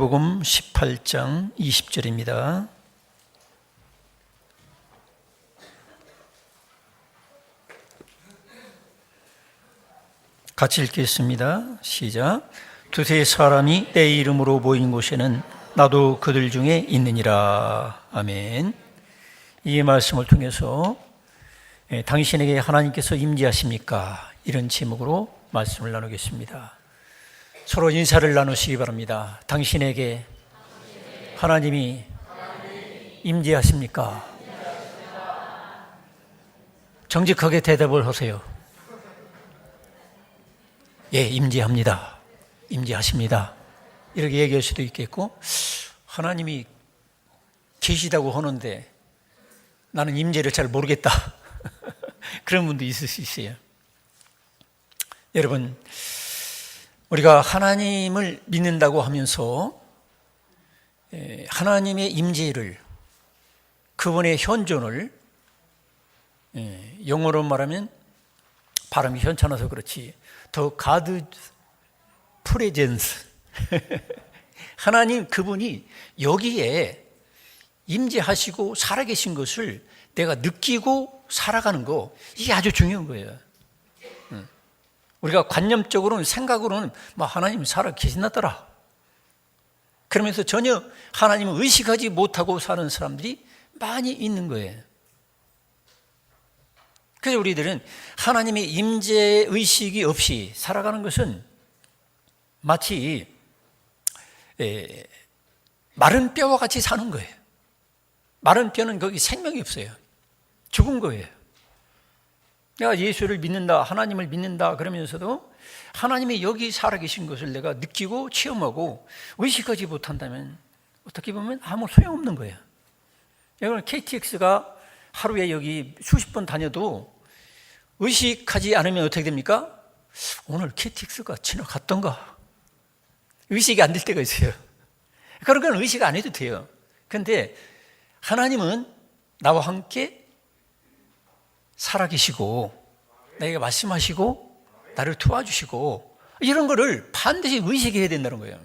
마태복음 18장 20절입니다. 같이 읽겠습니다. 시작. 두세 사람이 내 이름으로 모인 곳에는 나도 그들 중에 있느니라. 아멘. 이 말씀을 통해서 당신에게 하나님께서 임재하십니까? 이런 제목으로 말씀을 나누겠습니다. 서로 인사를 나누시기 바랍니다. 당신에게 하나님이 임재하십니까? 정직하게 대답을 하세요. 예, 임재합니다. 임재하십니다. 이렇게 얘기할 수도 있겠고, 하나님이 계시다고 하는데 나는 임재를 잘 모르겠다. 그런 분도 있을 수 있어요. 여러분, 우리가 하나님을 믿는다고 하면서 하나님의 임재를, 그분의 현존을, 영어로 말하면 발음이 현찮아서 그렇지, 더 가드 프레젠스, 하나님 그분이 여기에 임재하시고 살아계신 것을 내가 느끼고 살아가는 거, 이게 아주 중요한 거예요. 우리가 관념적으로는, 생각으로는 하나님 살아계신다더라, 그러면서 전혀 하나님을 의식하지 못하고 사는 사람들이 많이 있는 거예요. 그래서 우리들은 하나님의 임재 의식이 없이 살아가는 것은 마치 마른 뼈와 같이 사는 거예요. 마른 뼈는 거기 생명이 없어요. 죽은 거예요. 내가 예수를 믿는다, 하나님을 믿는다 그러면서도 하나님이 여기 살아계신 것을 내가 느끼고 체험하고 의식하지 못한다면 어떻게 보면 아무 소용없는 거예요. 여러분, KTX가 하루에 여기 수십 번 다녀도 의식하지 않으면 어떻게 됩니까? 오늘 KTX가 지나갔던가? 의식이 안 될 때가 있어요. 그런 건 의식 안 해도 돼요. 그런데 하나님은 나와 함께 살아계시고 나에게 말씀하시고 나를 도와주시고 이런 거를 반드시 의식해야 된다는 거예요.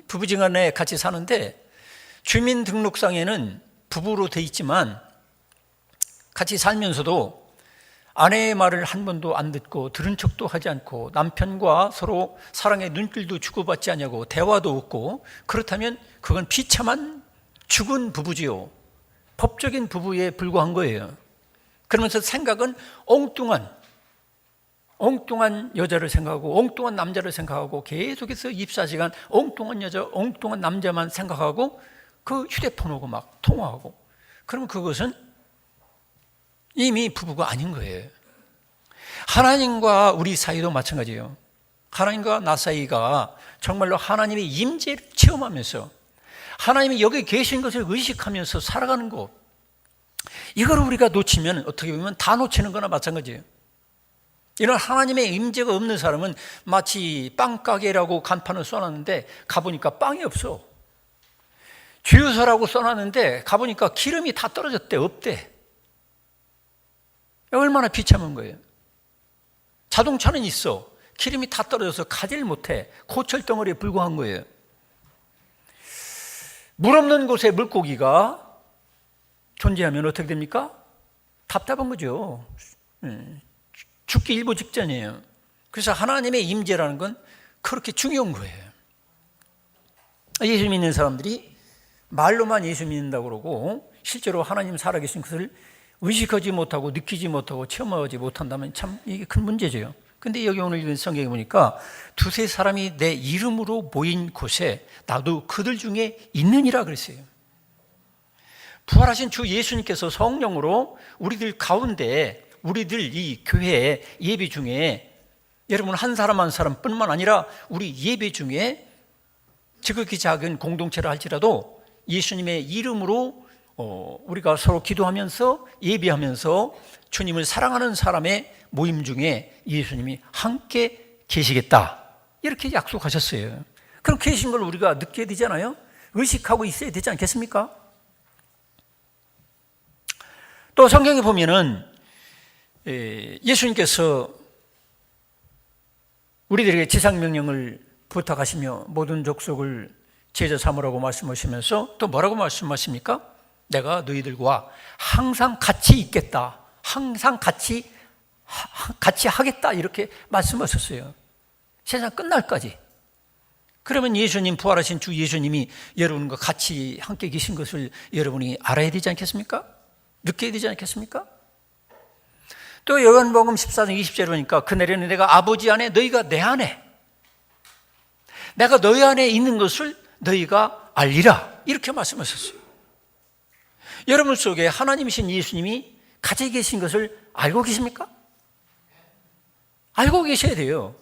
부부지간에 같이 사는데 주민등록상에는 부부로 돼 있지만 같이 살면서도 아내의 말을 한 번도 안 듣고 들은 척도 하지 않고 남편과 서로 사랑의 눈길도 주고받지 않냐고 대화도 없고, 그렇다면 그건 비참한 죽은 부부지요. 법적인 부부에 불과한 거예요. 그러면서 생각은 엉뚱한 여자를 생각하고 엉뚱한 남자를 생각하고 계속해서 24시간 엉뚱한 여자, 엉뚱한 남자만 생각하고 그 휴대폰하고 막 통화하고, 그러면 그것은 이미 부부가 아닌 거예요. 하나님과 우리 사이도 마찬가지예요. 하나님과 나 사이가 정말로 하나님의 임재를 체험하면서 하나님이 여기 계신 것을 의식하면서 살아가는 것, 이걸 우리가 놓치면 어떻게 보면 다 놓치는 거나 마찬가지예요. 이런 하나님의 임재가 없는 사람은 마치 빵가게라고 간판을 써놨는데 가보니까 빵이 없어. 주유소라고 써놨는데 가보니까 기름이 다 떨어졌대, 없대. 얼마나 비참한 거예요. 자동차는 있어, 기름이 다 떨어져서 가지를 못해, 고철덩어리에 불과한 거예요. 물 없는 곳에 물고기가 존재하면 어떻게 됩니까? 답답한 거죠. 죽기 일보 직전이에요. 그래서 하나님의 임재라는 건 그렇게 중요한 거예요. 예수 믿는 사람들이 말로만 예수 믿는다고 그러고 실제로 하나님 살아계신 것을 의식하지 못하고 느끼지 못하고 체험하지 못한다면 참 이게 큰 문제죠. 근데 여기 오늘 읽은 성경에 보니까 두세 사람이 내 이름으로 모인 곳에 나도 그들 중에 있느니라 그랬어요. 부활하신 주 예수님께서 성령으로 우리들 가운데, 우리들 이 교회 예배 중에, 여러분 한 사람 한 사람뿐만 아니라 우리 예배 중에 지극히 작은 공동체를 할지라도 예수님의 이름으로 우리가 서로 기도하면서 예배하면서 주님을 사랑하는 사람의 모임 중에 예수님이 함께 계시겠다, 이렇게 약속하셨어요. 그럼 계신 걸 우리가 느껴야 되잖아요. 의식하고 있어야 되지 않겠습니까? 또 성경에 보면은 예수님께서 우리들에게 지상명령을 부탁하시며 모든 족속을 제자 삼으라고 말씀하시면서 또 뭐라고 말씀하십니까? 내가 너희들과 항상 같이 있겠다, 항상 같이 하겠다, 이렇게 말씀하셨어요. 세상 끝날까지. 그러면 예수님, 부활하신 주 예수님이 여러분과 같이 함께 계신 것을 여러분이 알아야 되지 않겠습니까? 느껴야 되지 않겠습니까? 또 요한복음 14장 20절에 보니까 그날에는 내가 아버지 안에, 너희가 내 안에, 내가 너희 안에 있는 것을 너희가 알리라, 이렇게 말씀하셨어요. 여러분 속에 하나님이신 예수님이 같이 계신 것을 알고 계십니까? 알고 계셔야 돼요.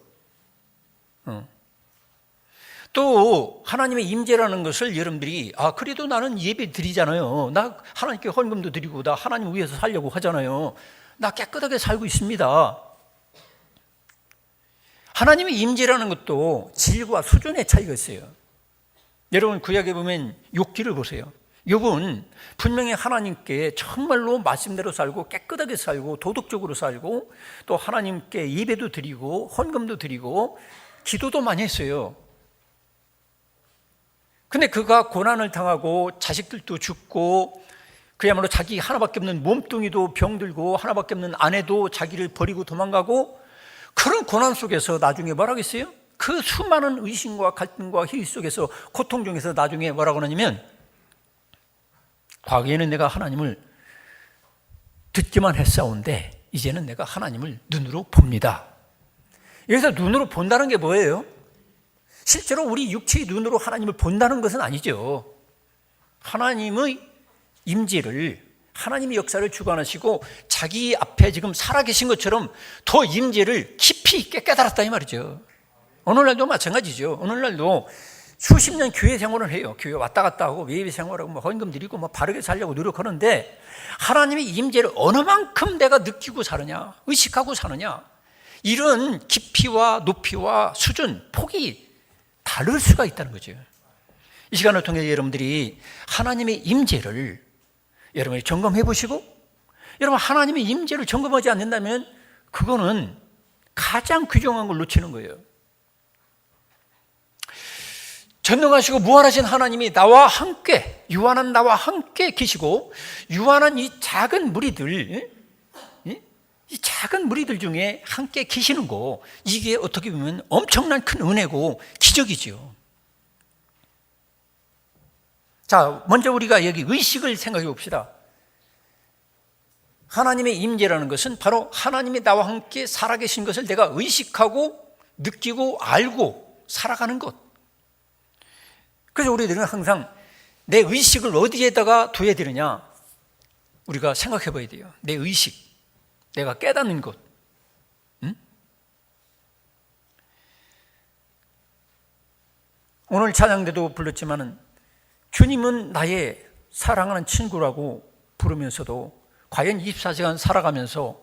또 하나님의 임재라는 것을 여러분들이 그래도 나는 예배 드리잖아요. 나 하나님께 헌금도 드리고 나 하나님 위해서 살려고 하잖아요. 나 깨끗하게 살고 있습니다. 하나님의 임재라는 것도 질과 수준의 차이가 있어요. 여러분 구약에 보면 욥기를 보세요. 욥은 분명히 하나님께 정말로 말씀대로 살고 깨끗하게 살고 도덕적으로 살고 또 하나님께 예배도 드리고 헌금도 드리고 기도도 많이 했어요. 근데 그가 고난을 당하고 자식들도 죽고 그야말로 자기 하나밖에 없는 몸뚱이도 병들고 하나밖에 없는 아내도 자기를 버리고 도망가고 그런 고난 속에서 나중에 뭐라고 했어요? 그 수많은 의심과 갈등과 희위 속에서 고통 중에서 나중에 뭐라고 하냐면 과거에는 내가 하나님을 듣기만 했사온데 이제는 내가 하나님을 눈으로 봅니다. 여기서 눈으로 본다는 게 뭐예요? 실제로 우리 육체의 눈으로 하나님을 본다는 것은 아니죠. 하나님의 임재를, 하나님의 역사를 주관하시고 자기 앞에 지금 살아계신 것처럼 더 임재를 깊이 있게 깨달았다 이 말이죠. 오늘날도 마찬가지죠. 오늘날도 수십 년 교회 생활을 해요. 교회 왔다 갔다 하고 예배 생활하고 헌금 드리고 바르게 살려고 노력하는데 하나님의 임재를 어느 만큼 내가 느끼고 사느냐, 의식하고 사느냐, 이런 깊이와 높이와 수준, 폭이 다를 수가 있다는 거죠. 이 시간을 통해 여러분들이 하나님의 임재를 여러분이 점검해 보시고, 여러분 하나님의 임재를 점검하지 않는다면 그거는 가장 귀중한 걸 놓치는 거예요. 전능하시고 무한하신 하나님이 나와 함께, 유한한 나와 함께 계시고 유한한 이 작은 무리들, 이 작은 무리들 중에 함께 계시는 거, 이게 어떻게 보면 엄청난 큰 은혜고 기적이죠. 자, 먼저 우리가 여기 의식을 생각해 봅시다. 하나님의 임재라는 것은 바로 하나님이 나와 함께 살아계신 것을 내가 의식하고 느끼고 알고 살아가는 것. 그래서 우리들은 항상 내 의식을 어디에다가 둬야 되느냐, 우리가 생각해 봐야 돼요. 내 의식, 내가 깨닫는 것. 오늘 찬양대도 불렀지만은 주님은 나의 사랑하는 친구라고 부르면서도 과연 24시간 살아가면서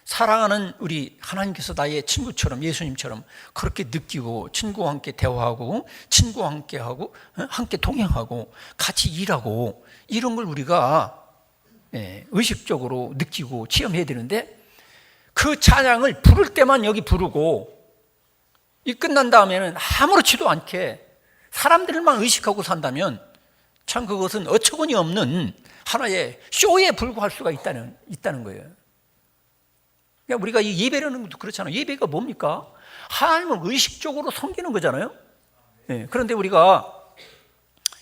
사랑하는 우리 하나님께서 나의 친구처럼, 예수님처럼 그렇게 느끼고 친구와 함께 대화하고 친구와 함께 하고 함께 동행하고 같이 일하고 이런 걸 우리가 의식적으로 느끼고 체험해야 되는데, 그 찬양을 부를 때만 여기 부르고 이 끝난 다음에는 아무렇지도 않게 사람들만 의식하고 산다면 참 그것은 어처구니 없는 하나의 쇼에 불과할 수가 있다는 거예요. 그러니까 우리가 이 예배라는 것도 그렇잖아요. 예배가 뭡니까? 하나님을 의식적으로 섬기는 거잖아요. 그런데 우리가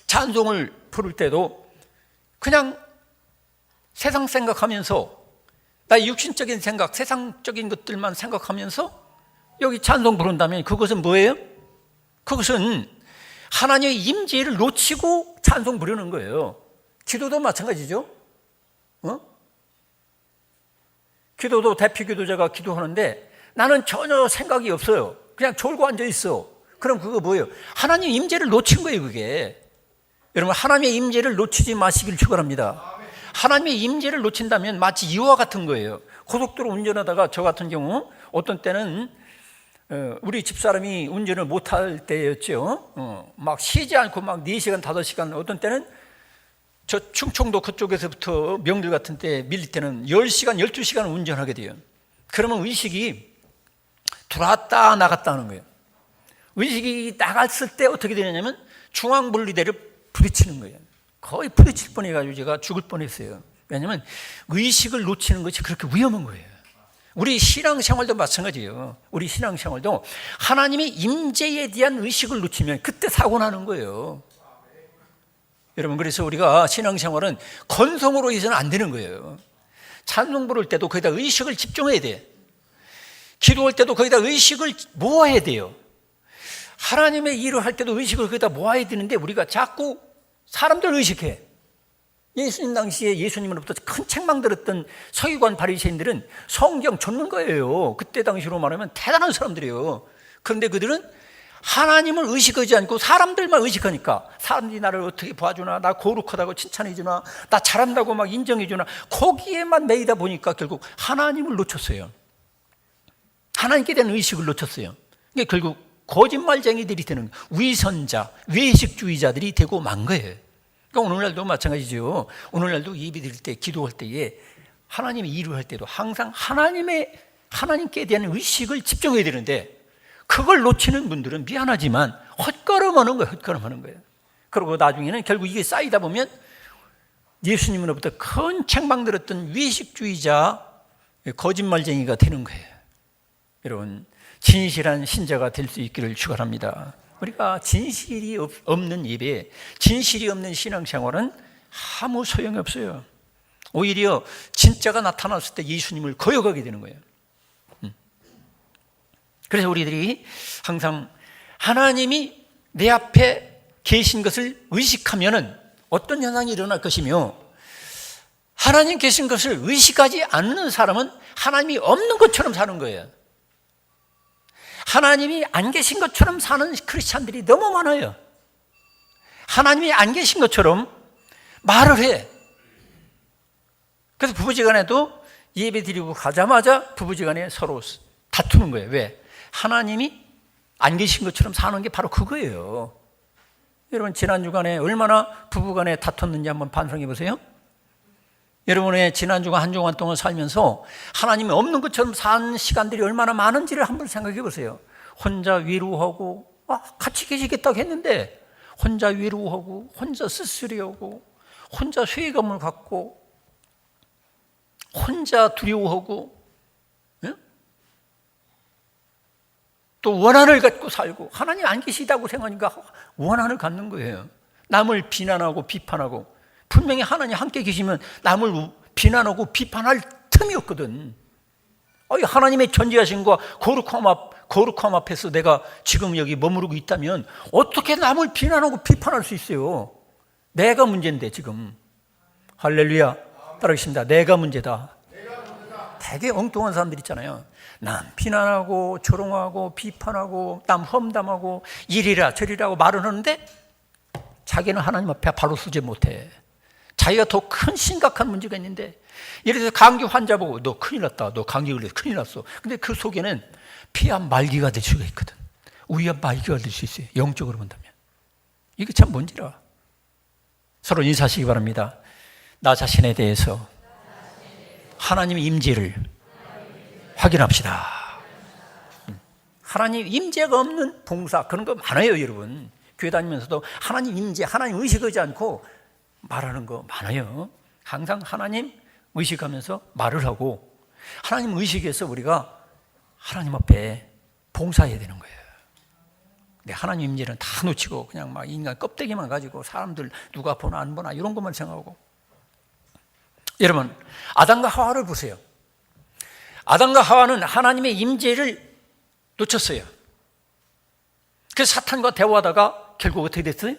찬송을 부를 때도 그냥 세상 생각하면서, 나의 육신적인 생각, 세상적인 것들만 생각하면서 여기 찬송 부른다면 그것은 뭐예요? 그것은 하나님의 임재를 놓치고 찬송 부르는 거예요. 기도도 마찬가지죠. 기도도 대표 기도자가 기도하는데 나는 전혀 생각이 없어요. 그냥 졸고 앉아 있어. 그럼 그거 뭐예요? 하나님 임재를 놓친 거예요, 그게. 여러분, 하나님의 임재를 놓치지 마시길 축원합니다. 하나님의 임재를 놓친다면 마치 이와 같은 거예요. 고속도로 운전하다가 저 같은 경우 어떤 때는 우리 집사람이 운전을 못할 때였죠. 막 쉬지 않고 막 4시간, 5시간, 어떤 때는 저 충청도 그쪽에서부터 명절 같은 때 밀릴 때는 10시간, 12시간 운전하게 돼요. 그러면 의식이 들어왔다 나갔다 하는 거예요. 의식이 나갔을 때 어떻게 되냐면 중앙분리대를 부딪히는 거예요. 거의 부딪힐 뻔해가지고 제가 죽을 뻔했어요. 왜냐하면 의식을 놓치는 것이 그렇게 위험한 거예요. 우리 신앙생활도 마찬가지예요. 우리 신앙생활도 하나님의 임재에 대한 의식을 놓치면 그때 사고 나는 거예요. 여러분, 그래서 우리가 신앙생활은 건성으로 해서는 안 되는 거예요. 찬송 부를 때도 거기다 의식을 집중해야 돼. 기도할 때도 거기다 의식을 모아야 돼요. 하나님의 일을 할 때도 의식을 거기다 모아야 되는데 우리가 자꾸 사람들 의식해. 예수님 당시에 예수님으로부터 큰 책망 들었던 서기관 바리새인들은 성경 줬는 거예요. 그때 당시로 말하면 대단한 사람들이에요. 그런데 그들은 하나님을 의식하지 않고 사람들만 의식하니까 사람들이 나를 어떻게 봐주나, 나 거룩하다고 칭찬해주나, 나 잘한다고 막 인정해주나, 거기에만 매이다 보니까 결국 하나님을 놓쳤어요. 하나님께 대한 의식을 놓쳤어요. 이게 결국 거짓말쟁이들이 되는, 위선자, 외식주의자들이 되고 만 거예요. 그러니까 오늘날도 마찬가지죠. 오늘날도 예배 드릴 때, 기도할 때에 하나님의 일을 할 때도 항상 하나님께 대한 의식을 집중해야 되는데 그걸 놓치는 분들은 미안하지만 헛걸음하는 거예요. 헛걸음하는 거예요. 그리고 나중에는 결국 이게 쌓이다 보면 예수님으로부터 큰 책망 들었던 외식주의자, 거짓말쟁이가 되는 거예요. 여러분, 진실한 신자가 될 수 있기를 축원합니다. 우리가 진실이 없는 예배, 진실이 없는 신앙생활은 아무 소용이 없어요. 오히려 진짜가 나타났을 때 예수님을 거역하게 되는 거예요. 그래서 우리들이 항상 하나님이 내 앞에 계신 것을 의식하면은 어떤 현상이 일어날 것이며, 하나님 계신 것을 의식하지 않는 사람은 하나님이 없는 것처럼 사는 거예요. 하나님이 안 계신 것처럼 사는 크리스찬들이 너무 많아요. 하나님이 안 계신 것처럼 말을 해. 그래서 부부지간에도 예배 드리고 가자마자 부부지간에 서로 다투는 거예요. 왜? 하나님이 안 계신 것처럼 사는 게 바로 그거예요. 여러분, 지난 주간에 얼마나 부부간에 다퉜는지 한번 반성해 보세요. 여러분의 지난 주간 한 주간 동안 살면서 하나님이 없는 것처럼 산 시간들이 얼마나 많은지를 한번 생각해 보세요. 혼자 위로하고, 같이 계시겠다고 했는데 혼자 위로하고, 혼자 쓸쓸해하고, 혼자 회의감을 갖고, 혼자 두려워하고, 또 원한을 갖고 살고, 하나님 안 계시다고 생각하니까 원한을 갖는 거예요. 남을 비난하고 비판하고. 분명히 하나님 함께 계시면 남을 비난하고 비판할 틈이 없거든. 하나님의 전지하심과 거룩함 앞에서 내가 지금 여기 머무르고 있다면 어떻게 남을 비난하고 비판할 수 있어요? 내가 문제인데 지금. 할렐루야. 따라하겠습니다. 내가 문제다. 되게 엉뚱한 사람들 있잖아요. 남 비난하고 조롱하고 비판하고 남 험담하고 이리라 저리라고 말을 하는데 자기는 하나님 앞에 바로 서지 못해. 자기가 더 큰 심각한 문제가 있는데, 예를 들어서 감기 환자 보고 너 큰일 났다, 너 감기 걸려서 큰일 났어. 근데 그 속에는 피암 말기가 될 수가 있거든. 우리암 말기가 될 수 있어요. 영적으로 본다면. 이게 참 뭔지라. 서로 인사하시기 바랍니다. 나 자신에 대해서 하나님의 임재를 확인합시다. 하나님 임재가 없는 봉사, 그런 거 많아요. 여러분, 교회 다니면서도 하나님 임재, 하나님 의식하지 않고 말하는 거 많아요. 항상 하나님 의식하면서 말을 하고, 하나님 의식해서 우리가 하나님 앞에 봉사해야 되는 거예요. 근데 하나님 임재는 다 놓치고 그냥 막 인간 껍데기만 가지고 사람들 누가 보나 안 보나 이런 것만 생각하고. 여러분, 아담과 하와를 보세요. 아담과 하와는 하나님의 임재를 놓쳤어요. 그래서 사탄과 대화하다가 결국 어떻게 됐어요?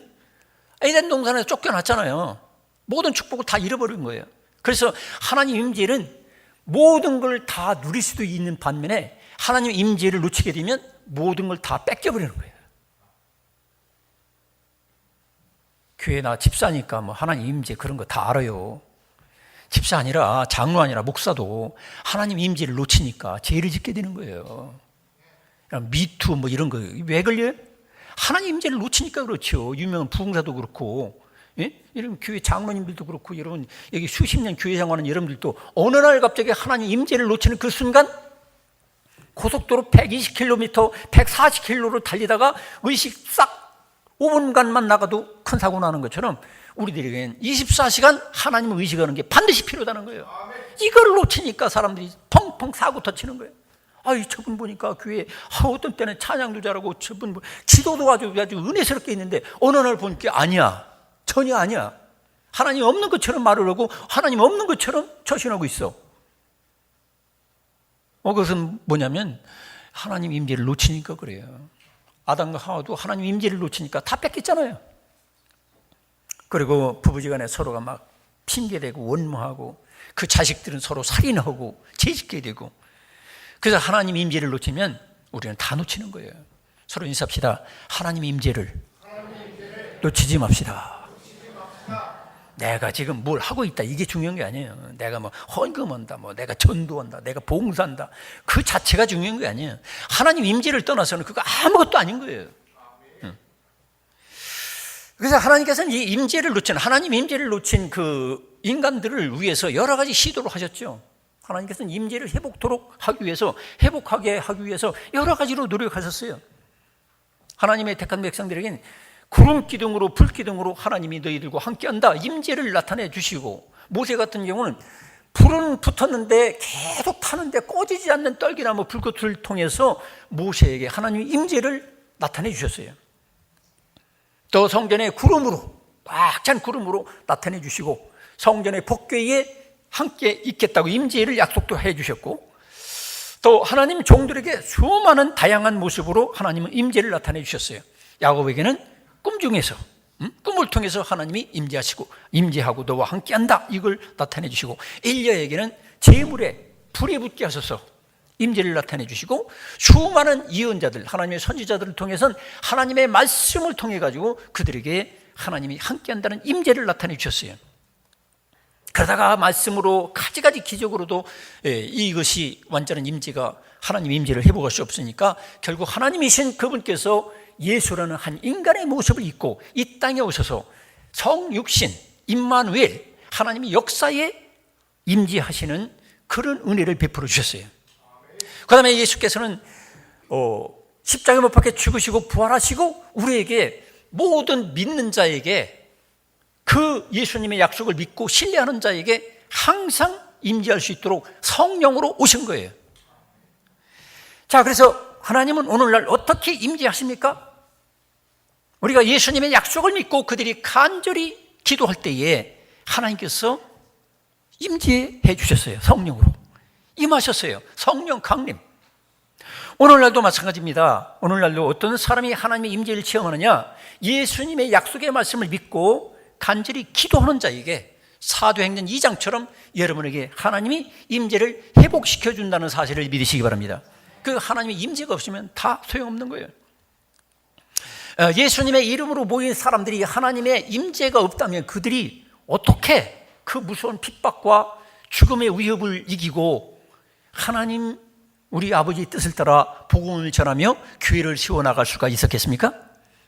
에덴 동산에서 쫓겨났잖아요. 모든 축복을 다 잃어버린 거예요. 그래서 하나님 임재는 모든 걸 다 누릴 수도 있는 반면에 하나님 임재를 놓치게 되면 모든 걸 다 뺏겨버리는 거예요. 교회 나 집사니까 뭐 하나님 임재 그런 거 다 알아요. 집사 아니라 장로 아니라 목사도 하나님 임재를 놓치니까 죄를 짓게 되는 거예요. 미투 뭐 이런 거 왜 걸려요? 하나님 임재를 놓치니까 그렇죠. 유명한 부흥사도 그렇고, 예? 이런 교회 장로님들도 그렇고, 여러분 여기 수십 년 교회 생활하는 여러분들도 어느 날 갑자기 하나님 임재를 놓치는 그 순간 고속도로 120km, 140km로 달리다가 의식 싹 5분간만 나가도 큰 사고 나는 것처럼 우리들에겐 24시간 하나님을 의식하는 게 반드시 필요하다는 거예요. 이걸 놓치니까 사람들이 펑펑 사고 터치는 거예요. 아이, 저분 보니까 교회에 어떤 때는 찬양도 잘하고 저분 기도도 아주 은혜스럽게 있는데 어느 날 보니까 아니야. 전혀 아니야. 하나님 없는 것처럼 말을 하고 하나님 없는 것처럼 처신하고 있어. 그것은 뭐냐면 하나님 임재를 놓치니까 그래요. 아담과 하와도 하나님 임재를 놓치니까 다 뺏겼잖아요. 그리고 부부지간에 서로가 막 핑계대고 원망하고 그 자식들은 서로 살인하고 죄짓게 되고, 그래서 하나님 임재를 놓치면 우리는 다 놓치는 거예요. 서로 인사합시다. 하나님 임재를 놓치지 맙시다. 내가 지금 뭘 하고 있다 이게 중요한 게 아니에요. 내가 뭐 헌금한다, 뭐 내가 전도한다, 내가 봉사한다, 그 자체가 중요한 게 아니에요. 하나님 임재를 떠나서는 그거 아무것도 아닌 거예요. 그래서 하나님께서는 이 임재를 놓친, 하나님 임재를 놓친 그 인간들을 위해서 여러 가지 시도를 하셨죠. 하나님께서는 임재를 회복하게 하기 위해서 여러 가지로 노력하셨어요. 하나님의 택한 백성들에게는 구름 기둥으로 불 기둥으로 하나님이 너희들과 함께한다 임재를 나타내 주시고, 모세 같은 경우는 불은 붙었는데 계속 타는데 꺼지지 않는 떨기나무 불꽃을 통해서 모세에게 하나님의 임재를 나타내 주셨어요. 또 성전의 구름으로, 꽉 찬 구름으로 나타내 주시고, 성전의 법궤에 함께 있겠다고 임재를 약속도 해 주셨고, 또 하나님 종들에게 수많은 다양한 모습으로 하나님은 임재를 나타내 주셨어요. 야곱에게는 꿈 중에서, 꿈을 통해서 하나님이 임재하고 너와 함께한다 이걸 나타내 주시고, 엘리야에게는 재물에 불이 붙게 하셔서 임재를 나타내 주시고, 수많은 예언자들, 하나님의 선지자들을 통해서는 하나님의 말씀을 통해 가지고 그들에게 하나님이 함께한다는 임재를 나타내 주셨어요. 그러다가 말씀으로 가지가지 기적으로도 이것이 완전한 임재가, 하나님 임재를 회복할 수 없으니까 결국 하나님이신 그분께서 예수라는 한 인간의 모습을 입고 이 땅에 오셔서 성육신 임마누엘, 하나님이 역사에 임재하시는 그런 은혜를 베풀어 주셨어요. 그 다음에 예수께서는 십자가에 못 박혀 죽으시고 부활하시고 우리에게, 모든 믿는 자에게, 그 예수님의 약속을 믿고 신뢰하는 자에게 항상 임재할 수 있도록 성령으로 오신 거예요. 자, 그래서 하나님은 오늘날 어떻게 임재하십니까? 우리가 예수님의 약속을 믿고 그들이 간절히 기도할 때에 하나님께서 임재해 주셨어요. 성령으로 임하셨어요. 성령 강림. 오늘날도 마찬가지입니다. 오늘날도 어떤 사람이 하나님의 임재를 체험하느냐, 예수님의 약속의 말씀을 믿고 간절히 기도하는 자에게 사도행전 2장처럼 여러분에게 하나님이 임재를 회복시켜 준다는 사실을 믿으시기 바랍니다. 그 하나님의 임재가 없으면 다 소용없는 거예요. 예수님의 이름으로 모인 사람들이 하나님의 임재가 없다면 그들이 어떻게 그 무서운 핍박과 죽음의 위협을 이기고 하나님 우리 아버지의 뜻을 따라 복음을 전하며 교회를 세워나갈 수가 있었겠습니까?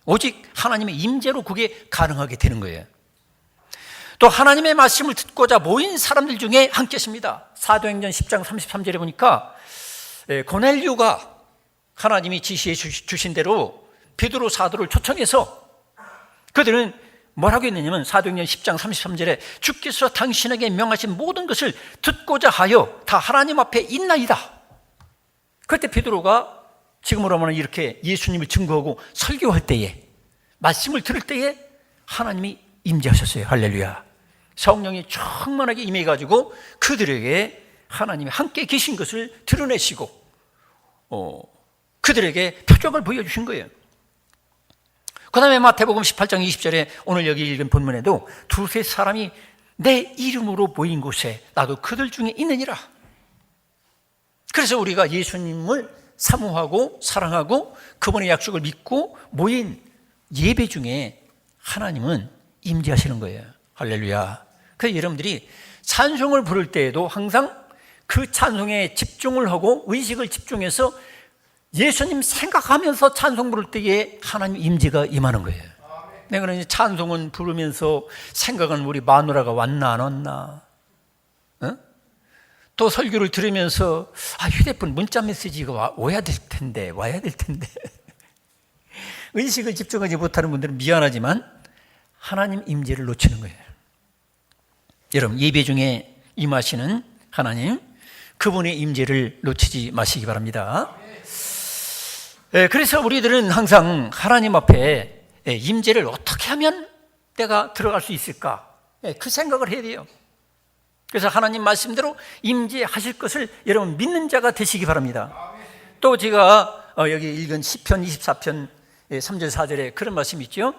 오직 하나님의 임재로 그게 가능하게 되는 거예요. 또 하나님의 말씀을 듣고자 모인 사람들 중에 한 계십니다. 사도행전 10장 33절에 보니까 고넬료가 하나님이 지시해 주신 대로 베드로 사도를 초청해서 그들은 뭐라고 했느냐면, 사도행전 10장 33절에 주께서 당신에게 명하신 모든 것을 듣고자 하여 다 하나님 앞에 있나이다. 그때 베드로가 지금으로 말하면 이렇게 예수님을 증거하고 설교할 때에, 말씀을 들을 때에 하나님이 임재하셨어요. 할렐루야. 성령이 충만하게 임해가지고 그들에게 하나님이 함께 계신 것을 드러내시고 그들에게 표적을 보여주신 거예요. 그 다음에 마태복음 18장 20절에 오늘 여기 읽은 본문에도 두세 사람이 내 이름으로 모인 곳에 나도 그들 중에 있느니라. 그래서 우리가 예수님을 사모하고 사랑하고 그분의 약속을 믿고 모인 예배 중에 하나님은 임재하시는 거예요. 할렐루야. 그래서 여러분들이 찬송을 부를 때에도 항상 그 찬송에 집중을 하고 의식을 집중해서 예수님 생각하면서 찬송 부를 때에 하나님 임재가 임하는 거예요. 내가 이제 찬송은 부르면서 생각은 우리 마누라가 왔나 안 왔나, 또 설교를 들으면서 휴대폰 문자 메시지가 와야 될 텐데 의식을 집중하지 못하는 분들은 미안하지만 하나님 임재를 놓치는 거예요. 여러분, 예배 중에 임하시는 하나님, 그분의 임재를 놓치지 마시기 바랍니다. 그래서 우리들은 항상 하나님 앞에 임재를 어떻게 하면 내가 들어갈 수 있을까? 그 생각을 해야 돼요. 그래서 하나님 말씀대로 임재하실 것을 여러분 믿는 자가 되시기 바랍니다. 또 제가 여기 읽은 시편 24편 3절 4절에 그런 말씀이 있죠.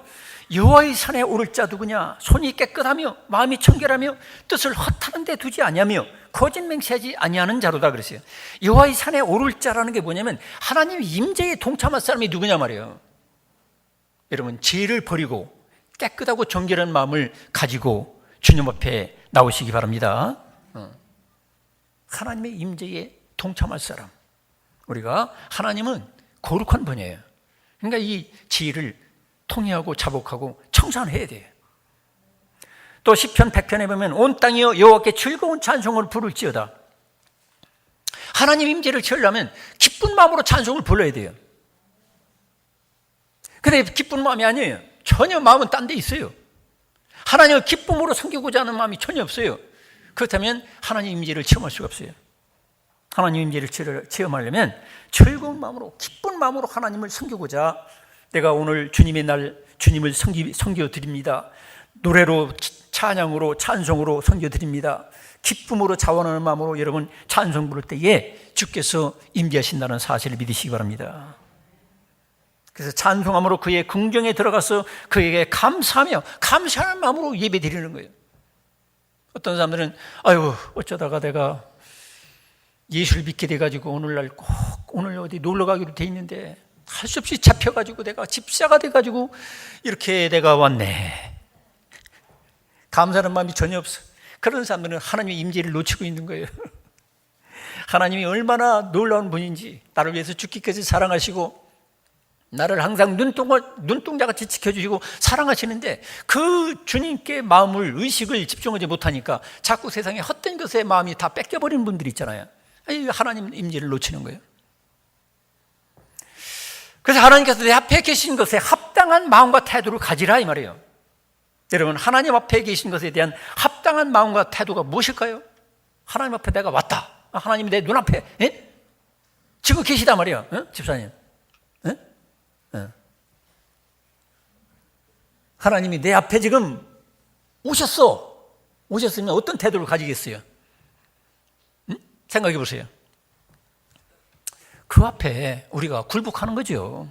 여호와의 산에 오를 자 누구냐? 손이 깨끗하며 마음이 청결하며 뜻을 허탄한 데 두지 아니하며 거짓 맹세하지 아니하는 자로다 그랬어요. 여호와의 산에 오를 자라는 게 뭐냐면 하나님 임재에 동참할 사람이 누구냐 말이에요. 여러분, 죄를 버리고 깨끗하고 정결한 마음을 가지고 주님 앞에 나오시기 바랍니다. 하나님의 임재에 동참할 사람. 우리가 하나님은 거룩한 분이에요. 그러니까 이 죄를 통회하고 자복하고 청산해야 돼요. 또 시편 100편에 보면 온 땅이여 여호와께 즐거운 찬송을 부를지어다. 하나님 임재를 채우려면 기쁜 마음으로 찬송을 불러야 돼요. 근데 기쁜 마음이 아니에요. 전혀 마음은 딴 데 있어요. 하나님을 기쁨으로 섬기고자 하는 마음이 전혀 없어요. 그렇다면 하나님 임재를 체험할 수가 없어요. 하나님 임재를 체험하려면 즐거운 마음으로 기쁜 마음으로 하나님을 섬기고자 내가 오늘 주님의 날 주님을 섬겨드립니다. 노래로 찬양으로 찬송으로 섬겨드립니다. 기쁨으로 자원하는 마음으로 여러분 찬송 부를 때에 주께서 임재하신다는 사실을 믿으시기 바랍니다. 그래서 찬송함으로 그의 궁정에 들어가서 그에게 감사하며 감사하는 마음으로 예배 드리는 거예요. 어떤 사람들은 아유 어쩌다가 내가 예수를 믿게 돼가지고 오늘날 꼭 오늘 어디 놀러 가기로 돼 있는데 할 수 없이 잡혀가지고 내가 집사가 돼가지고 이렇게 내가 왔네. 감사하는 마음이 전혀 없어. 그런 사람들은 하나님의 임재를 놓치고 있는 거예요. 하나님이 얼마나 놀라운 분인지 나를 위해서 죽기까지 사랑하시고 나를 항상 눈동자같이 지켜주시고 사랑하시는데 그 주님께 마음을 의식을 집중하지 못하니까 자꾸 세상에 헛된 것에 마음이 다 뺏겨버리는 분들이 있잖아요. 하나님 임재를 놓치는 거예요. 그래서 하나님께서 내 앞에 계신 것에 합당한 마음과 태도를 가지라 이 말이에요. 여러분, 하나님 앞에 계신 것에 대한 합당한 마음과 태도가 무엇일까요? 하나님 앞에 내가 왔다. 하나님이 내 눈앞에 지금 계시단 말이에요. 집사님, 하나님이 내 앞에 지금 오셨으면 어떤 태도를 가지겠어요? 생각해 보세요. 그 앞에 우리가 굴복하는 거죠.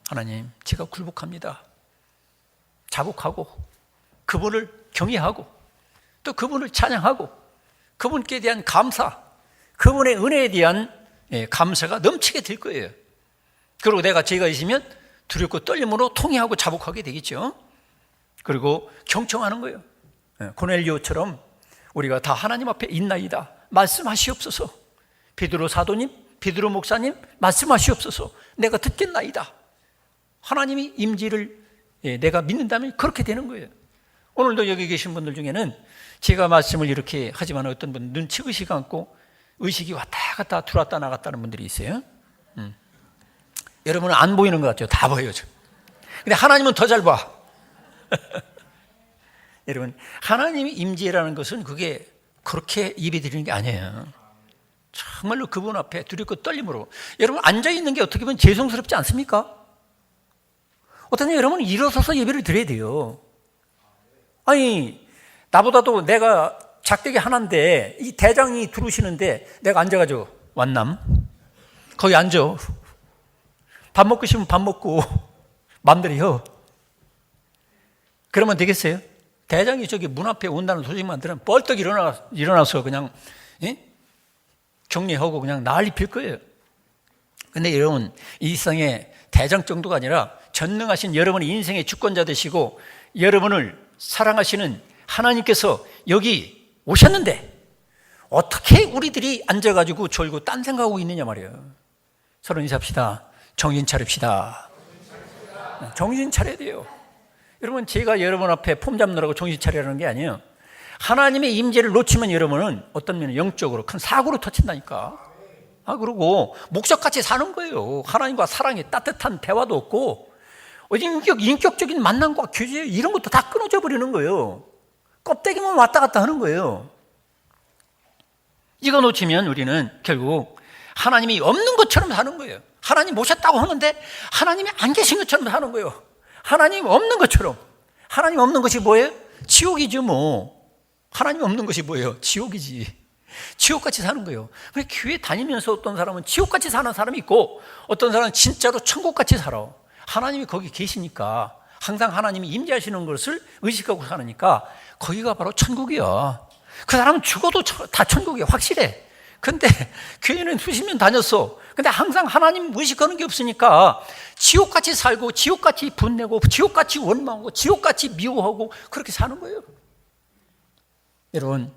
하나님, 제가 굴복합니다. 자복하고 그분을 경외하고 또 그분을 찬양하고 그분께 대한 감사, 그분의 은혜에 대한 감사가 넘치게 될 거예요. 그리고 내가 죄가 있으면 두렵고 떨림으로 통회하고 자복하게 되겠죠. 그리고 경청하는 거예요. 고넬료처럼 우리가 다 하나님 앞에 있나이다. 말씀하시옵소서. 베드로 사도님, 베드로 목사님 말씀하시옵소서. 내가 듣겠나이다. 하나님이 임재를 내가 믿는다면 그렇게 되는 거예요. 오늘도 여기 계신 분들 중에는 제가 말씀을 이렇게 하지만 어떤 분은 눈치 의식 않고 의식이 왔다 갔다 들어왔다 나갔다는 분들이 있어요. 여러분은 안 보이는 것 같죠? 다 보여요. 근데 하나님은 더 잘 봐. 여러분, 하나님이 임재라는 것은 그게 그렇게 예배 드리는 게 아니에요. 정말로 그분 앞에 두렵고 떨림으로. 여러분, 앉아있는 게 어떻게 보면 죄송스럽지 않습니까? 어떤 여러분은 일어서서 예배를 드려야 돼요. 아니, 나보다도 내가 작대기 하나인데 이 대장이 들어오시는데 내가 앉아가지고 완남 거기 앉아. 밥 먹고 싶으면 밥 먹고 마음대로 해. 그러면 되겠어요? 대장이 저기 문 앞에 온다는 소식만 들으면 뻘떡 일어나서 그냥 격려하고 그냥 난리 필 거예요. 근데 여러분, 이 세상에 대장 정도가 아니라 전능하신 여러분의 인생의 주권자 되시고 여러분을 사랑하시는 하나님께서 여기 오셨는데 어떻게 우리들이 앉아가지고 졸고 딴 생각하고 있느냐 말이에요. 서로 인사합시다. 정신 차립시다. 정신 차려야 돼요. 여러분, 제가 여러분 앞에 폼 잡느라고 정신 차리라는 게 아니에요. 하나님의 임재를 놓치면 여러분은 어떤 면은 영적으로 큰 사고로 터친다니까. 그리고 목적같이 사는 거예요. 하나님과 사랑이 따뜻한 대화도 없고 인격적인 만남과 교제 이런 것도 다 끊어져 버리는 거예요. 껍데기만 왔다 갔다 하는 거예요. 이거 놓치면 우리는 결국 하나님이 없는 것처럼 사는 거예요. 하나님 모셨다고 하는데 하나님이 안 계신 것처럼 사는 거예요. 하나님 없는 것처럼. 하나님 없는 것이 뭐예요? 지옥이죠 뭐. 하나님 없는 것이 뭐예요? 지옥이지. 지옥같이 사는 거예요. 그래서 교회 다니면서 어떤 사람은 지옥같이 사는 사람이 있고 어떤 사람은 진짜로 천국같이 살아. 하나님이 거기 계시니까 항상 하나님이 임재하시는 것을 의식하고 사니까 거기가 바로 천국이야. 그 사람은 죽어도 다 천국이야. 확실해. 근데 교회는 수십 년 다녔어. 근데 항상 하나님 의식하는 게 없으니까 지옥같이 살고 지옥같이 분내고 지옥같이 원망하고 지옥같이 미워하고 그렇게 사는 거예요. 여러분,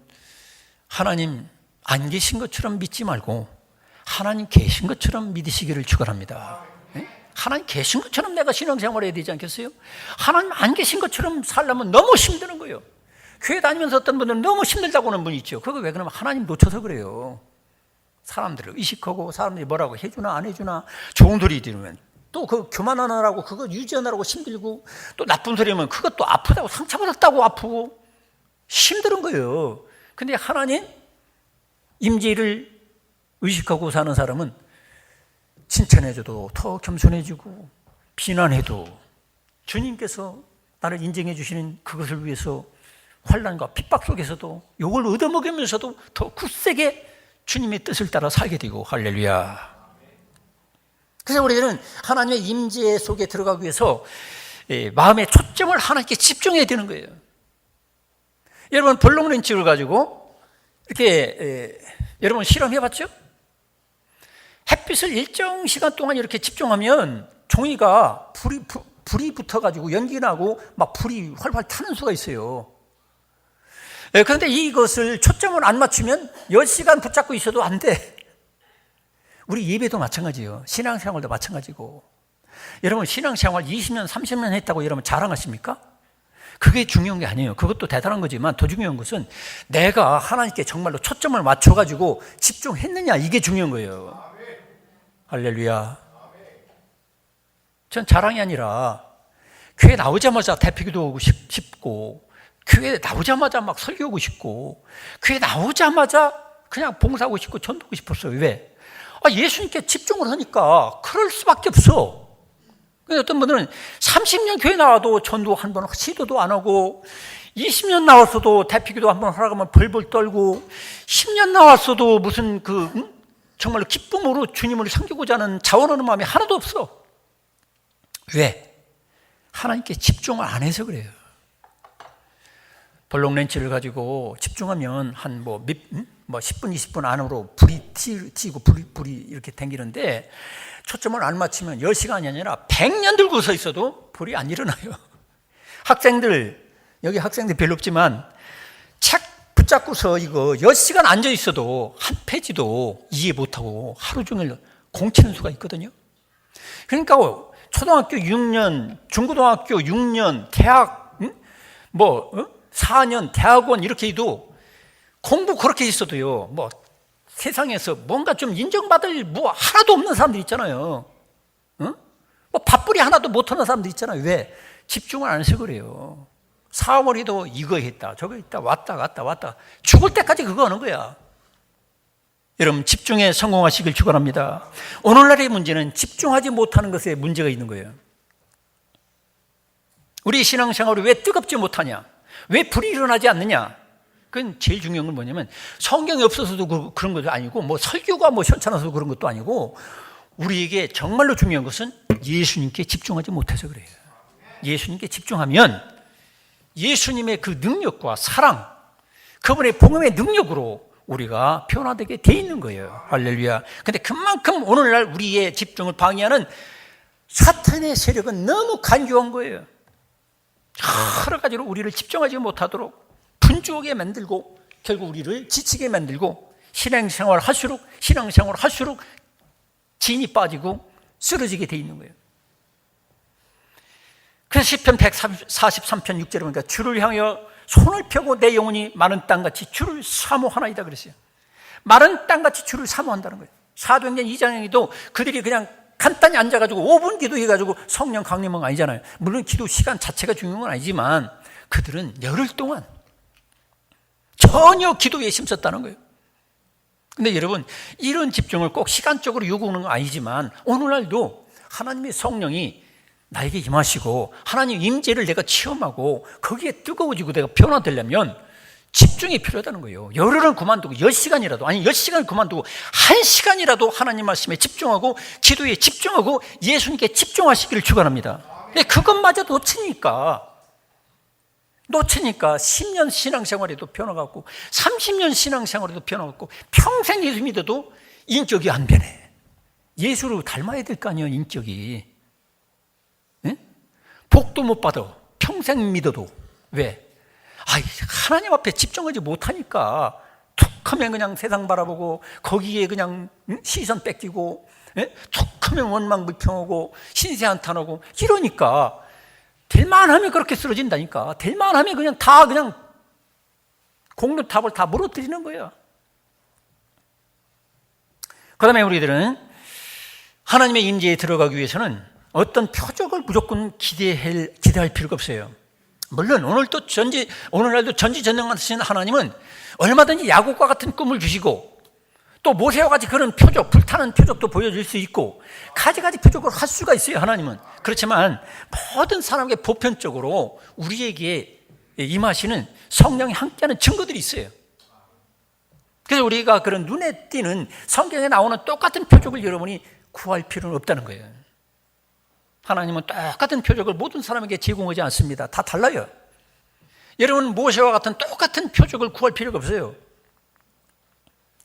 하나님 안 계신 것처럼 믿지 말고 하나님 계신 것처럼 믿으시기를 축원합니다. 하나님 계신 것처럼 내가 신앙생활 해야 되지 않겠어요? 하나님 안 계신 것처럼 살려면 너무 힘드는 거예요. 교회 다니면서 어떤 분들은 너무 힘들다고 하는 분이 있죠. 그거 왜 그러면 하나님 놓쳐서 그래요. 사람들을 의식하고 사람들이 뭐라고 해주나 안 해주나 좋은 소리 들으면 또 그 교만하느라고 그거 유지하느라고 힘들고 또 나쁜 소리면 그것도 아프다고 상처받았다고 아프고 힘든 거예요. 근데 하나님 임재를 의식하고 사는 사람은 칭찬해줘도 더 겸손해지고 비난해도 주님께서 나를 인정해 주시는 그것을 위해서 환난과 핍박 속에서도 이걸 얻어먹으면서도 더 굳세게 주님의 뜻을 따라 살게 되고 할렐루야. 그래서 우리는 하나님의 임재 속에 들어가기 위해서 마음의 초점을 하나님께 집중해야 되는 거예요. 여러분 볼록 렌치를 가지고 이렇게 여러분 실험해봤죠? 햇빛을 일정 시간 동안 이렇게 집중하면 종이가 불이 붙어가지고 연기 나고 막 불이 활활 타는 수가 있어요. 그런데 이것을 초점을 안 맞추면 10시간 붙잡고 있어도 안 돼. 우리 예배도 마찬가지예요. 신앙생활도 마찬가지고. 여러분 신앙생활 20년 30년 했다고 여러분 자랑하십니까? 그게 중요한 게 아니에요. 그것도 대단한 거지만 더 중요한 것은 내가 하나님께 정말로 초점을 맞춰가지고 집중했느냐 이게 중요한 거예요. 할렐루야. 전 자랑이 아니라 교회 나오자마자 대피기도 싶고 교회 나오자마자 막 설교하고 싶고 교회 나오자마자 그냥 봉사하고 싶고 전도하고 싶었어요. 왜? 예수님께 집중을 하니까 그럴 수밖에 없어. 어떤 분들은 30년 교회 나와도 전도 한 번 시도도 안 하고 20년 나왔어도 대피기도 한 번 하라고 하면 벌벌 떨고 10년 나왔어도 무슨 정말로 기쁨으로 주님을 섬기고자 하는 자원하는 마음이 하나도 없어. 왜? 하나님께 집중을 안 해서 그래요. 볼록 렌치를 가지고 집중하면 한 10분, 20분 안으로 불이 튀고 불이 이렇게 당기는데 초점을 안 맞추면 10시간이 아니라 100년 들고 서 있어도 불이 안 일어나요. 여기 학생들 별로 없지만 책 붙잡고서 이거 10시간 앉아 있어도 한 페이지도 이해 못하고 하루 종일 공치는 수가 있거든요. 그러니까 초등학교 6년, 중고등학교 6년, 대학 4년, 대학원 이렇게 해도 공부 그렇게 있어도요. 세상에서 뭔가 좀 인정받을 하나도 없는 사람들 있잖아요. 밥벌이 하나도 못하는 사람들 있잖아요. 왜? 집중을 안 해서 그래요. 사월에도 이거 했다 저거 했다 왔다 갔다 죽을 때까지 그거 하는 거야. 여러분 집중에 성공하시길 축원합니다. 오늘날의 문제는 집중하지 못하는 것에 문제가 있는 거예요. 우리 신앙생활이 왜 뜨겁지 못하냐, 왜 불이 일어나지 않느냐, 그건 제일 중요한 건 뭐냐면 성경이 없어서도 그런 것도 아니고 설교가 현찮아서 그런 것도 아니고 우리에게 정말로 중요한 것은 예수님께 집중하지 못해서 그래요. 예수님께 집중하면 예수님의 그 능력과 사랑, 그분의 복음의 능력으로 우리가 변화되게 돼 있는 거예요. 할렐루야. 근데 그만큼 오늘날 우리의 집중을 방해하는 사탄의 세력은 너무 간교한 거예요. 여러 가지로 우리를 집중하지 못하도록 분주하게 만들고 결국 우리를 지치게 만들고 신앙생활 할수록 진이 빠지고 쓰러지게 돼 있는 거예요. 그래서 시편 143편 6절에 보니까 주를 향하여 손을 펴고 내 영혼이 마른 땅같이 주를 사모하나이다 그랬어요. 마른 땅같이 주를 사모한다는 거예요. 사도행전 2장에도 그들이 그냥 간단히 앉아가지고 5분 기도해가지고 성령 강림은 아니잖아요. 물론 기도 시간 자체가 중요한 건 아니지만 그들은 열흘 동안 전혀 기도에 힘썼다는 거예요. 근데 여러분, 이런 집중을 꼭 시간적으로 요구하는 건 아니지만 오늘날도 하나님의 성령이 나에게 임하시고 하나님 임재를 내가 체험하고 거기에 뜨거워지고 내가 변화되려면 집중이 필요하다는 거예요. 열흘은 그만두고 10시간이라도, 아니 10시간 그만두고 1시간이라도 하나님 말씀에 집중하고 기도에 집중하고 예수님께 집중하시기를 축원합니다. 근데 그것마저도 놓치니까 10년 신앙생활에도 변화가 없고 30년 신앙생활에도 변화가 없고 평생 예수 믿어도 인격이 안 변해. 예수를 닮아야 될 거 아니에요, 인격이. 네? 복도 못 받아. 평생 믿어도. 왜? 하나님 앞에 집중하지 못하니까 툭 하면 그냥 세상 바라보고 거기에 그냥 시선 뺏기고 툭 하면 원망불평하고 신세한탄하고 이러니까 될만하면 그렇게 쓰러진다니까. 될만하면 그냥 다 그냥 공룡탑을 다 무너뜨리는 거야. 그 다음에 우리들은 하나님의 임재에 들어가기 위해서는 어떤 표적을 무조건 기대할 필요가 없어요. 물론 오늘날도 전지전능하신 하나님은 얼마든지 야곱과 같은 꿈을 주시고 또 모세와 같이 그런 표적, 불타는 표적도 보여줄 수 있고 가지가지 표적을 할 수가 있어요, 하나님은. 그렇지만 모든 사람에게 보편적으로 우리에게 임하시는 성령이 함께하는 증거들이 있어요. 그래서 우리가 그런 눈에 띄는 성경에 나오는 똑같은 표적을 여러분이 구할 필요는 없다는 거예요. 하나님은 똑같은 표적을 모든 사람에게 제공하지 않습니다. 다 달라요. 여러분, 모세와 같은 똑같은 표적을 구할 필요가 없어요.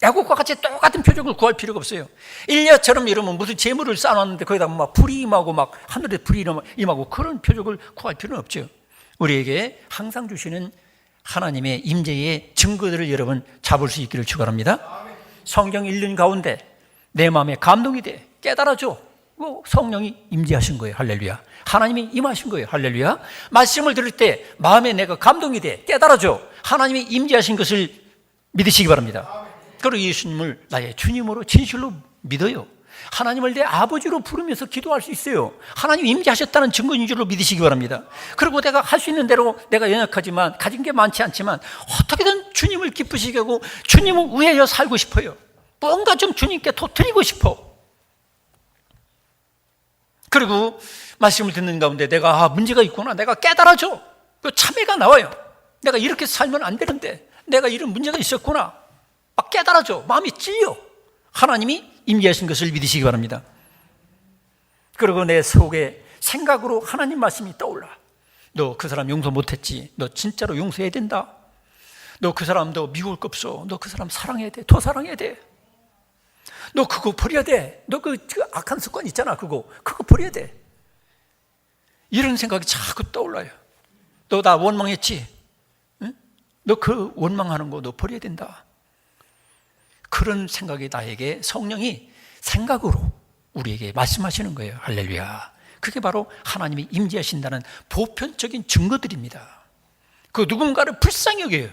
야곱과 같이 똑같은 표적을 구할 필요가 없어요. 일리야처럼 여러분 무슨 재물을 쌓아놨는데 거기다 막 불이 임하고 막 하늘에 불이 임하고 그런 표적을 구할 필요는 없죠. 우리에게 항상 주시는 하나님의 임재의 증거들을 여러분 잡을 수 있기를 축원합니다. 성경 읽는 가운데 내 마음에 감동이 돼 깨달아져. 성령이 임재하신 거예요. 할렐루야. 하나님이 임하신 거예요. 할렐루야. 말씀을 들을 때 마음에 내가 감동이 돼 깨달아져. 하나님이 임재하신 것을 믿으시기 바랍니다. 그리고 예수님을 나의 주님으로 진실로 믿어요. 하나님을 내 아버지로 부르면서 기도할 수 있어요. 하나님 임재하셨다는 증거인 줄로 믿으시기 바랍니다. 그리고 내가 할 수 있는 대로 내가 연약하지만 가진 게 많지 않지만 어떻게든 주님을 기쁘시게 하고 주님을 위하여 살고 싶어요. 뭔가 좀 주님께 터뜨리고 싶어. 그리고 말씀을 듣는 가운데 내가 문제가 있구나. 내가 깨달아져. 그 참회가 나와요. 내가 이렇게 살면 안 되는데 내가 이런 문제가 있었구나. 막 깨달아져. 마음이 찔려. 하나님이 임재하신 것을 믿으시기 바랍니다. 그리고 내 속에 생각으로 하나님 말씀이 떠올라. 너 그 사람 용서 못했지. 너 진짜로 용서해야 된다. 너 그 사람 너 미울 거 없어. 너 그 사람 사랑해야 돼. 더 사랑해야 돼. 너 그거 버려야 돼. 너 그 악한 습관 있잖아. 그거 버려야 돼. 이런 생각이 자꾸 떠올라요. 너 나 원망했지? 응? 너 그 원망하는 거 너 버려야 된다. 그런 생각이 나에게 성령이 생각으로 우리에게 말씀하시는 거예요. 할렐루야. 그게 바로 하나님이 임재하신다는 보편적인 증거들입니다. 그 누군가를 불쌍히 여겨요.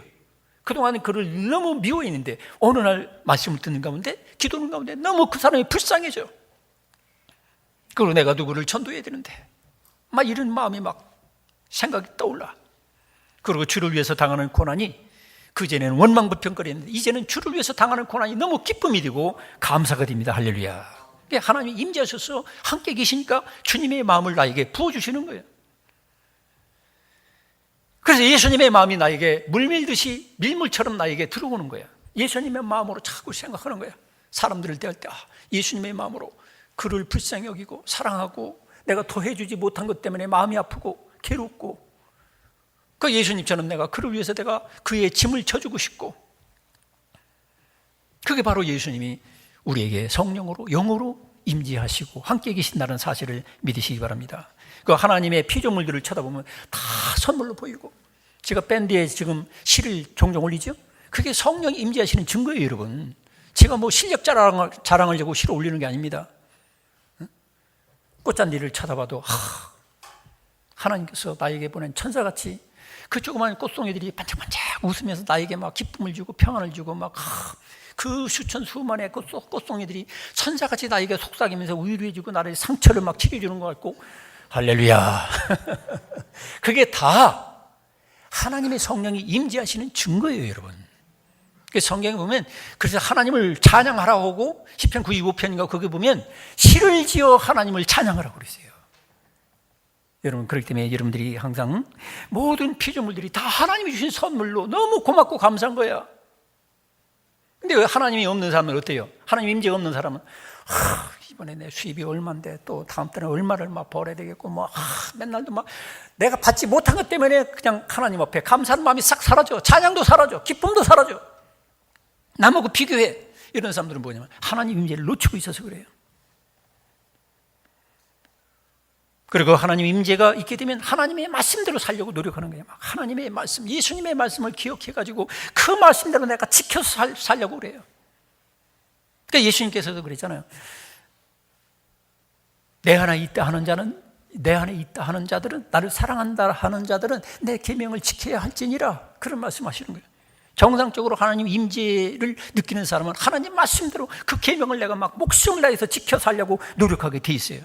그동안 그를 너무 미워했는데 어느 날 말씀을 듣는 가운데 기도하는 가운데 너무 그 사람이 불쌍해져. 그리고 내가 누구를 전도해야 되는데 막 이런 마음이 막 생각이 떠올라. 그리고 주를 위해서 당하는 고난이 그전에는 원망불평거리는데 이제는 주를 위해서 당하는 고난이 너무 기쁨이 되고 감사가 됩니다. 할렐루야. 하나님이 임재하셔서 함께 계시니까 주님의 마음을 나에게 부어주시는 거예요. 그래서 예수님의 마음이 나에게 물밀듯이 밀물처럼 나에게 들어오는 거야. 예수님의 마음으로 자꾸 생각하는 거야. 사람들을 대할 때 예수님의 마음으로 그를 불쌍히 여기고 사랑하고 내가 더 해주지 못한 것 때문에 마음이 아프고 괴롭고 그 예수님처럼 내가 그를 위해서 내가 그의 짐을 져주고 싶고 그게 바로 예수님이 우리에게 성령으로 영으로 임재하시고 함께 계신다는 사실을 믿으시기 바랍니다. 그 하나님의 피조물들을 쳐다보면 다 선물로 보이고 제가 밴드에 지금 시를 종종 올리죠. 그게 성령이 임재하시는 증거예요. 여러분 제가 뭐 실력 자랑하려고 시를 올리는 게 아닙니다. 꽃잔디를 쳐다봐도 하나님께서 나에게 보낸 천사같이 그 조그만 꽃송이들이 반짝반짝 웃으면서 나에게 막 기쁨을 주고 평안을 주고 막 그 수천 수만의 그 꽃송이들이 천사같이 나에게 속삭이면서 위로해주고 나를 상처를 막 치료해주는 것 같고, 할렐루야. 그게 다 하나님의 성령이 임재하시는 증거예요, 여러분. 성경에 보면, 그래서 하나님을 찬양하라고 하고 시편 95편인가 거기 보면 시를 지어 하나님을 찬양하라고 그랬어요. 여러분, 그렇기 때문에 여러분들이 항상 모든 피조물들이 다 하나님이 주신 선물로 너무 고맙고 감사한 거야. 근데 왜 하나님이 없는 사람은 어때요? 하나님 임재가 없는 사람은 이번에 내 수입이 얼마인데 또 다음 달에 얼마를 막 벌어야 되겠고 맨날도 막 내가 받지 못한 것 때문에 그냥 하나님 앞에 감사하는 마음이 싹 사라져. 찬양도 사라져. 기쁨도 사라져. 남하고 비교해. 이런 사람들은 뭐냐면 하나님 임재를 놓치고 있어서 그래요. 그리고 하나님 임재가 있게 되면 하나님의 말씀대로 살려고 노력하는 거예요. 하나님의 말씀, 예수님의 말씀을 기억해가지고 그 말씀대로 내가 지켜서 살려고 그래요. 그러니까 예수님께서도 그랬잖아요. 내 안에 있다 하는 자는, 내 안에 있다 하는 자들은, 나를 사랑한다 하는 자들은 내 계명을 지켜야 할지니라. 그런 말씀하시는 거예요. 정상적으로 하나님 임재를 느끼는 사람은 하나님 말씀대로 그 계명을 내가 막 목숨을 다해서 지켜 살려고 노력하게 돼 있어요.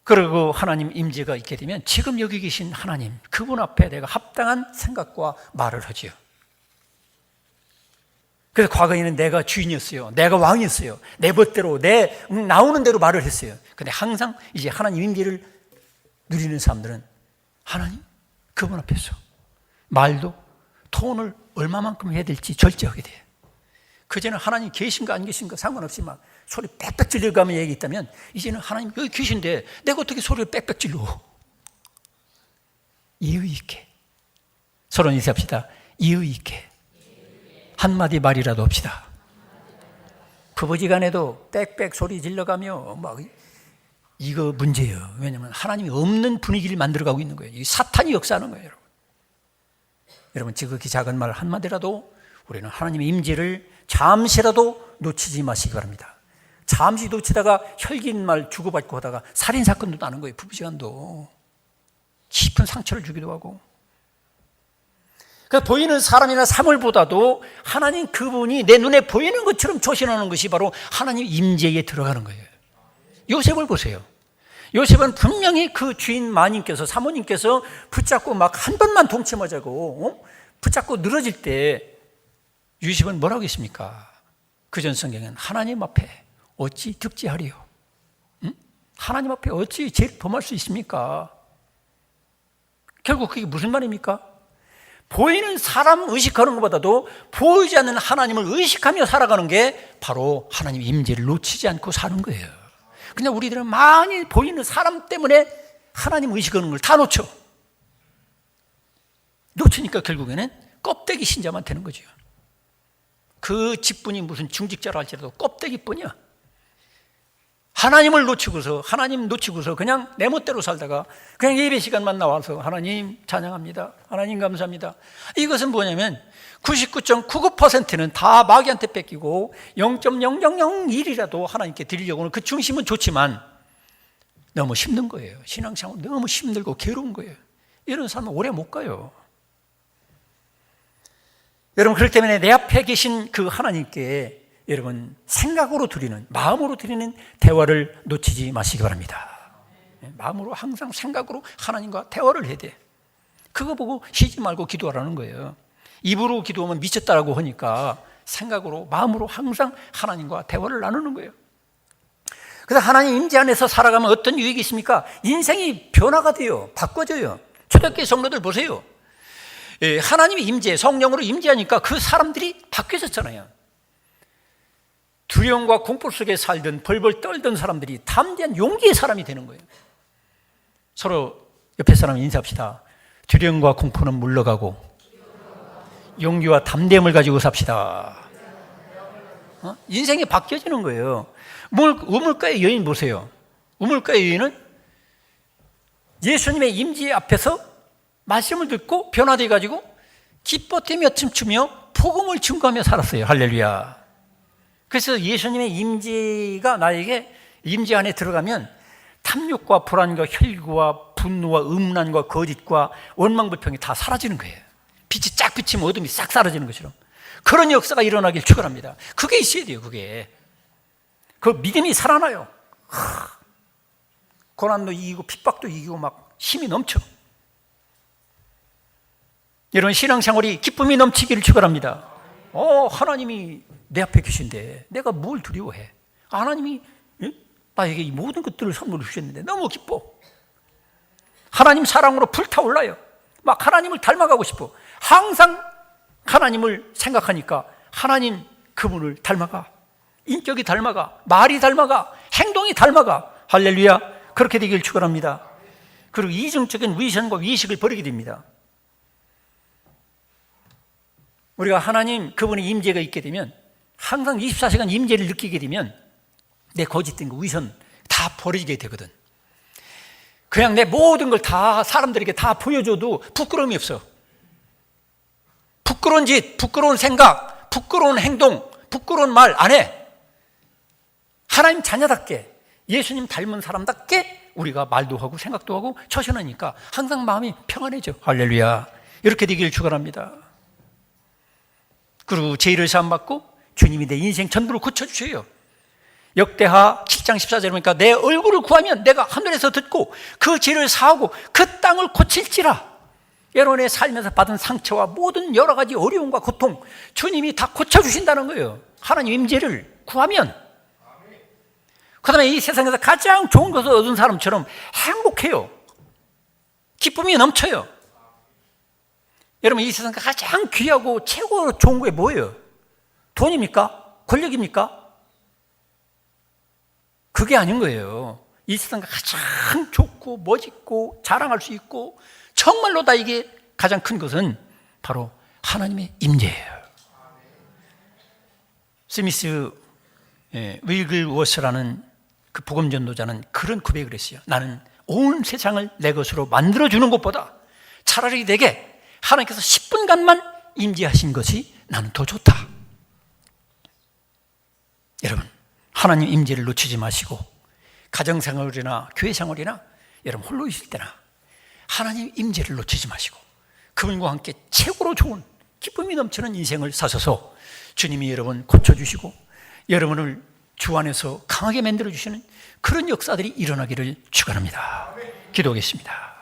그리고 하나님 임재가 있게 되면 지금 여기 계신 하나님, 그분 앞에 내가 합당한 생각과 말을 하지요. 그래서 과거에는 내가 주인이었어요. 내가 왕이었어요. 내 멋대로, 내 나오는 대로 말을 했어요. 근데 항상 이제 하나님 임재를 누리는 사람들은 하나님, 그분 앞에서 말도 톤을 얼마만큼 해야 될지 절제하게 돼요. 그전에는 하나님 계신가 안 계신가 상관없이 막 소리 빽빽 질러가며 얘기했다면, 이제는 하나님 여기 계신데 내가 어떻게 소리를 빽빽 질러? 이의 있게 서로 인사합시다. 이의 있게 한마디 말이라도 합시다. 부부지간에도 빽빽 소리 질러가며 막 이거 문제예요. 왜냐하면 하나님이 없는 분위기를 만들어가고 있는 거예요. 이 사탄이 역사하는 거예요, 여러분. 여러분, 지극히 작은 말 한마디라도 우리는 하나님의 임재를 잠시라도 놓치지 마시기 바랍니다. 잠시 놓치다가 혈기인 말 주고받고 하다가 살인사건도 나는 거예요. 부부지간도 깊은 상처를 주기도 하고. 그러니까 보이는 사람이나 사물보다도 하나님 그분이 내 눈에 보이는 것처럼 조신하는 것이 바로 하나님 임재에 들어가는 거예요. 요셉을 보세요. 요셉은 분명히 그 주인 마님께서, 사모님께서 붙잡고 막 한 번만 동침하자고 붙잡고 늘어질 때 요셉은 뭐라고 했습니까? 그전 성경에는 하나님 앞에 어찌 득지하리요? 하나님 앞에 어찌 죄를 범할 수 있습니까? 결국 그게 무슨 말입니까? 보이는 사람 의식하는 것보다도 보이지 않는 하나님을 의식하며 살아가는 게 바로 하나님 임재를 놓치지 않고 사는 거예요. 그냥 우리들은 많이 보이는 사람 때문에 하나님 의식하는 걸 다 놓쳐. 놓치니까 결국에는 껍데기 신자만 되는 거죠. 그 직분이 무슨 중직자라 할지라도 껍데기뿐이야. 하나님을 놓치고서, 하나님 놓치고서 그냥 내 멋대로 살다가 그냥 예배 시간만 나와서 하나님 찬양합니다, 하나님 감사합니다. 이것은 뭐냐면 99.99%는 다 마귀한테 뺏기고 0.0001이라도 하나님께 드리려고 하는 그 중심은 좋지만 너무 힘든 거예요. 신앙생활 너무 힘들고 괴로운 거예요. 이런 사람은 오래 못 가요. 여러분, 그렇기 때문에 내 앞에 계신 그 하나님께 여러분 생각으로 드리는, 마음으로 드리는 대화를 놓치지 마시기 바랍니다. 마음으로 항상 생각으로 하나님과 대화를 해야 돼. 그거 보고 쉬지 말고 기도하라는 거예요. 입으로 기도하면 미쳤다라고 하니까 생각으로, 마음으로 항상 하나님과 대화를 나누는 거예요. 그래서 하나님 임재 안에서 살아가면 어떤 유익이 있습니까? 인생이 변화가 돼요. 바꿔져요. 초대교회 성도들 보세요. 하나님의 임재, 성령으로 임재하니까 그 사람들이 바뀌어졌잖아요. 두려움과 공포 속에 살던, 벌벌 떨던 사람들이 담대한 용기의 사람이 되는 거예요. 서로 옆에 사람 인사합시다. 두려움과 공포는 물러가고 용기와 담대함을 가지고 삽시다. 인생이 바뀌어지는 거예요. 우물가의 여인 보세요. 우물가의 여인은 예수님의 임재 앞에서 말씀을 듣고 변화돼 가지고 기뻐뛰며 춤추며 복음을 증거하며 살았어요. 할렐루야. 그래서 예수님의 임재가 나에게, 임재 안에 들어가면 탐욕과 불안과 혈기와 분노와 음란과 거짓과 원망불평이 다 사라지는 거예요. 빛이 쫙 비치면 어둠이 싹 사라지는 것처럼. 그런 역사가 일어나길 축원합니다. 그게 있어야 돼요. 그게 그 믿음이 살아나요. 고난도 이기고 핍박도 이기고 막 힘이 넘쳐. 이런 신앙생활이 기쁨이 넘치기를 축원합니다. 하나님이 내 앞에 계신데 내가 뭘 두려워해? 하나님이 나에게 이 모든 것들을 선물로 주셨는데 너무 기뻐. 하나님 사랑으로 불타올라요. 막 하나님을 닮아가고 싶어. 항상 하나님을 생각하니까 하나님 그분을 닮아가. 인격이 닮아가. 말이 닮아가. 행동이 닮아가. 할렐루야. 그렇게 되길 축원합니다. 그리고 이중적인 위선과 위식을 버리게 됩니다. 우리가 하나님 그분의 임재가 있게 되면 항상 24시간 임재를 느끼게 되면 내 거짓된 거 위선 다 버리게 되거든. 그냥 내 모든 걸 다 사람들에게 다 보여줘도 부끄러움이 없어. 부끄러운 짓, 부끄러운 생각, 부끄러운 행동, 부끄러운 말 안 해. 하나님 자녀답게, 예수님 닮은 사람답게 우리가 말도 하고 생각도 하고 처신하니까 항상 마음이 평안해져. 할렐루야. 이렇게 되기를 축원합니다. 그리고 죄를 사함받고 주님이 내 인생 전부를 고쳐주셔요. 역대하 7장 14절에 보니까 내 얼굴을 구하면 내가 하늘에서 듣고 그 죄를 사하고 그 땅을 고칠지라. 여러분의 삶에서 받은 상처와 모든 여러 가지 어려움과 고통 주님이 다 고쳐주신다는 거예요. 하나님 임재를 구하면. 그 다음에 이 세상에서 가장 좋은 것을 얻은 사람처럼 행복해요. 기쁨이 넘쳐요. 여러분 이 세상에서 가장 귀하고 최고로 좋은 게 뭐예요? 돈입니까? 권력입니까? 그게 아닌 거예요. 이 세상에서 가장 좋고 멋있고 자랑할 수 있고 정말로 다 이게 가장 큰 것은 바로 하나님의 임재예요. 스미스 윌글워스라는 그 복음 전도자는 그런 고백을 했어요. 나는 온 세상을 내 것으로 만들어주는 것보다 차라리 내게 하나님께서 10분간만 임재하신 것이 나는 더 좋다. 여러분 하나님 임재를 놓치지 마시고 가정생활이나 교회생활이나 여러분 홀로 있을 때나 하나님 임재를 놓치지 마시고 그분과 함께 최고로 좋은 기쁨이 넘치는 인생을 사셔서 주님이 여러분 고쳐주시고 여러분을 주 안에서 강하게 만들어주시는 그런 역사들이 일어나기를 축원합니다. 기도하겠습니다.